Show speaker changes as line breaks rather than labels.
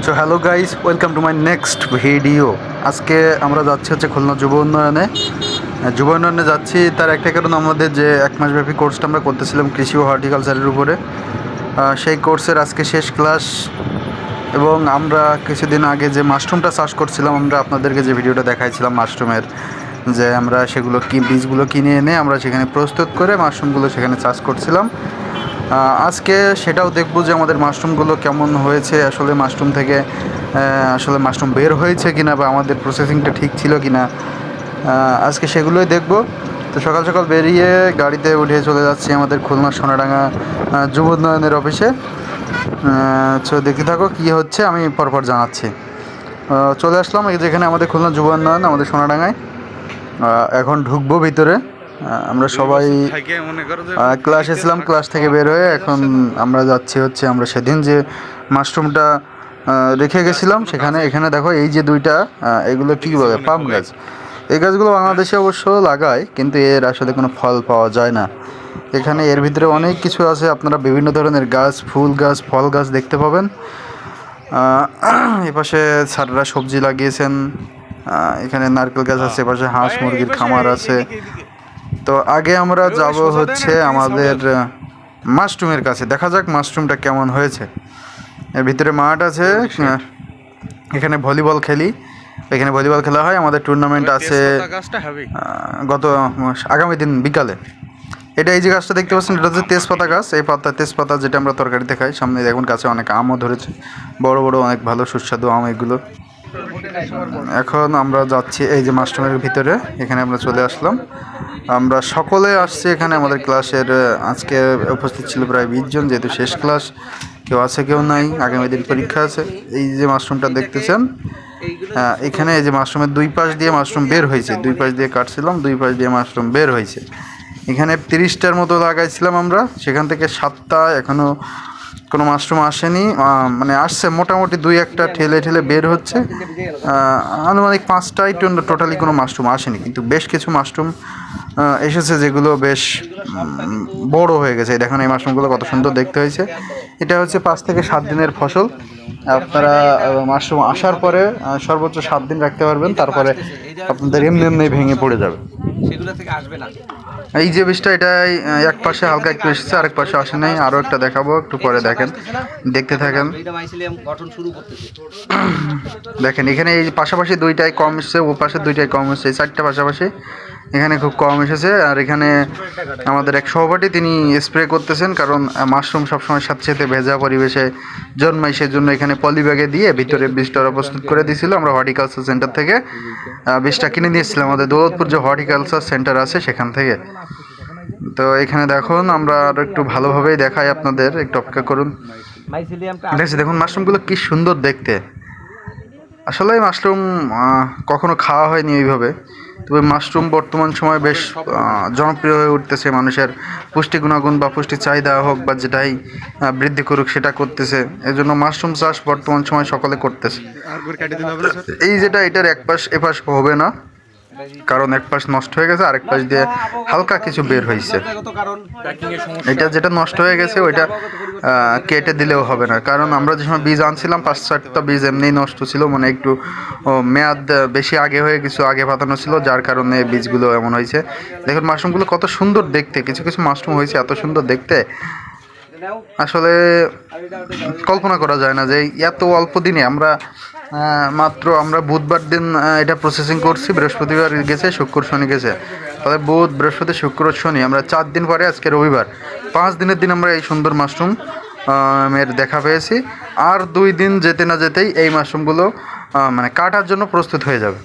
So hello guys, welcome to my next video. আজকে আমরা যাচ্ছি হচ্ছে খুলনা যুব উন্নয়নে যাচ্ছি। তার একটা কারণ, আমাদের যে এক মাসব্যাপী কোর্সটা আমরা করতেছিলাম কৃষি ও হর্টিকালচারের উপরে, সেই কোর্সের আজকে শেষ ক্লাস। এবং আমরা কিছুদিন আগে যে মাশরুমটা চাষ করছিলাম, আমরা আপনাদেরকে যে ভিডিওটা দেখাইছিলাম মাশরুমের, যে আমরা সেগুলো বীজগুলো কিনে এনে আমরা সেখানে প্রস্তুত করে মাশরুমগুলো সেখানে চাষ করছিলাম। আজকে সেটাও দেখব যে আমাদের মাশরুমগুলো কেমন হয়েছে, আসলে মাশরুম থেকে আসলে মাশরুম বের হয়েছে কিনা, বা আমাদের প্রসেসিংটা ঠিক ছিল কিনা। আজকে সেগুলোই দেখব। তো সকাল সকাল বেরিয়ে গাড়িতে উঠে চলে যাচ্ছি আমাদের খুলনা সোনাডাঙ্গা যুব উন্নয়নের অফিসে। তো দেখতে থাকো কী হচ্ছে, আমি পরপর জানাচ্ছি। চলে আসলাম এই যেখানে আমাদের খুলনা যুব উন্নয়ন, আমাদের সোনাডাঙ্গায়। এখন ঢুকবো ভিতরে। আমরা সবাই ক্লাস এসেছিলাম, ক্লাস থেকে বের হয়ে এখন আমরা যাচ্ছি হচ্ছে আমরা সেদিন যে মাশরুমটা রেখে গেছিলাম সেখানে। এখানে দেখো এই যে দুইটা, এগুলো কী বলে, পাম গাছ। এই গাছগুলো বাংলাদেশে অবশ্য লাগায়, কিন্তু এর আসলে কোনো ফল পাওয়া যায় না। এখানে এর ভিতরে অনেক কিছু আছে, আপনারা বিভিন্ন ধরনের গাছ, ফুল গাছ, ফল গাছ দেখতে পাবেন। এপাশে স্যাররা সবজি লাগিয়েছেন, এখানে নারকেল গাছ আছে, এপাশে হাঁস মুরগির খামার আছে। তো আগে আমরা যাব হচ্ছে আমাদের মাশরুমের কাছে, দেখা যাক মাশরুমটা কেমন হয়েছে। এর ভিতরে মাঠ আছে, এখানে ভলিবল খেলি, এখানে ভলিবল খেলা হয়। আমাদের টুর্নামেন্ট আছে আগামী দিন বিকালে। এটা এই যে গাছটা দেখতে পাচ্ছেন, এটা হচ্ছে তেজপাতা গাছ। এই তেজপাতা যেটা আমরা তরকারিতে খাই। সামনে দেখুন গাছে অনেক আমও ধরেছে, বড় বড় অনেক ভালো সুস্বাদু আম এগুলো। এখন আমরা যাচ্ছি এই যে মাশরুমের ভিতরে, এখানে আমরা চলে আসলাম। আমরা সকলে আসছি এখানে। আমাদের ক্লাসের আজকে উপস্থিত ছিল প্রায় 20 জন, যেহেতু শেষ ক্লাস, কেউ আছে কেউ নাই, আগামী দিন পরীক্ষা আছে। এই যে মাশরুমটা দেখতেছেন, এখানে এই যে মাশরুমের দুই পাশ দিয়ে মাশরুম বের হয়েছে, দুই পাশ দিয়ে কাটছিলাম, দুই পাশ দিয়ে মাশরুম বের হয়েছে। এখানে 30টার মতো লাগাইছিলাম আমরা, সেখান থেকে 7টা এখনও কোনো মাশরুম আসেনি। মানে আসছে মোটামুটি 2-1টা ঠেলে ঠেলে বের হচ্ছে। আনুমানিক 5টাই টোটালি কোনো মাশরুম আসেনি, কিন্তু বেশ কিছু মাশরুম এসেছে যেগুলো বেশ বড় হয়ে গেছে। দেখুন এই মাশরুমগুলো কত সুন্দর দেখতে হয়েছে। এটা হচ্ছে 5 থেকে 7 দিনের ফসল। আপনারা মাশরুম আসার পরে সর্বোচ্চ 7 দিন রাখতে পারবেন, তারপরে আপনাদের এমনি ভেঙে পড়ে যাবে। এই যে বীজটা, এটাই এক পাশে হালকা একটু এসেছে, আরেক পাশে আসে নাই। আরও একটা দেখাবো, একটু পরে দেখেন, দেখতে থাকেন। দেখেন এখানে এই পাশাপাশি দুইটাই কম এসেছে, ও পাশে দুইটাই কম এসেছে, 4টা পাশাপাশি এখানে খুব কম এসেছে। আর এখানে আমাদের এক সহপাঠী, তিনি স্প্রে করতেছেন, কারণ মাশরুম সবসময় সাথে ভেজা পরিবেশে জন্মায়, সেজন্য এখানে পলি ব্যাগে দিয়ে ভিতরে বীজটা প্রস্তুত করে দিয়েছিল। আমরা হর্টিকালচার সেন্টার থেকে বীজটা কিনে নিয়েছিলাম, আমাদের দৌলতপুর যে হর্টিকালচার সেন্টার আছে সেখান থেকে। তো এখানে দেখুন, আমরা আরও একটু ভালোভাবেই দেখাই আপনাদের, একটু অপেক্ষা করুন। দেখুন মাশরুমগুলো কি সুন্দর দেখতে। আসলে মাশরুম কখনো খাওয়া হয়নি এইভাবে, তবে মাশরুম বর্তমান সময়ে বেশ জনপ্রিয় হয়ে উঠতেছে। মানুষের পুষ্টি গুণাগুণ বা পুষ্টি চাহিদা হোক বা যেটাই বৃদ্ধি করুক, সেটা করতেছে। এই জন্য মাশরুম চাষ বর্তমান সময় সকলে করতেছে। এই যেটা, এটার এক পাশ এপাশ হবে না, কারণ এক পাশ নষ্ট হয়ে গেছে, আরেক পাশ দিয়ে হালকা কিছু বের হয়েছে। এটা যেটা নষ্ট হয়ে গেছে ওইটা কেটে দিলেও হবে না, কারণ আমরা যে সময় বীজ আনছিলাম 5-4টা বীজ এমনিই নষ্ট ছিল, মানে একটু মেয়াদ বেশি আগে হয়ে কিছু আগে পাতানো ছিল, যার কারণে বীজগুলো এমন হয়েছে। দেখুন মাশরুমগুলো কত সুন্দর দেখতে, কিছু কিছু মাশরুম হয়েছে এত সুন্দর দেখতে, আসলে কল্পনা করা যায় না যে এত অল্প দিনে আমরা মাত্র আমরা বুধবার দিন এটা প্রসেসিং করছি, বৃহস্পতিবার গেছে, শুক্র শনি গেছে, তাহলে বুধ বৃহস্পতি শুক্র শনি, আমরা 4 দিন পরে আজকে রবিবার, 5 দিনের দিন আমরা এই সুন্দর মাশরুম এর দেখা পেয়েছি। আর 2 দিন যেতে না যেতেই এই মাশরুমগুলো মানে কাটার জন্য প্রস্তুত হয়ে যাবে।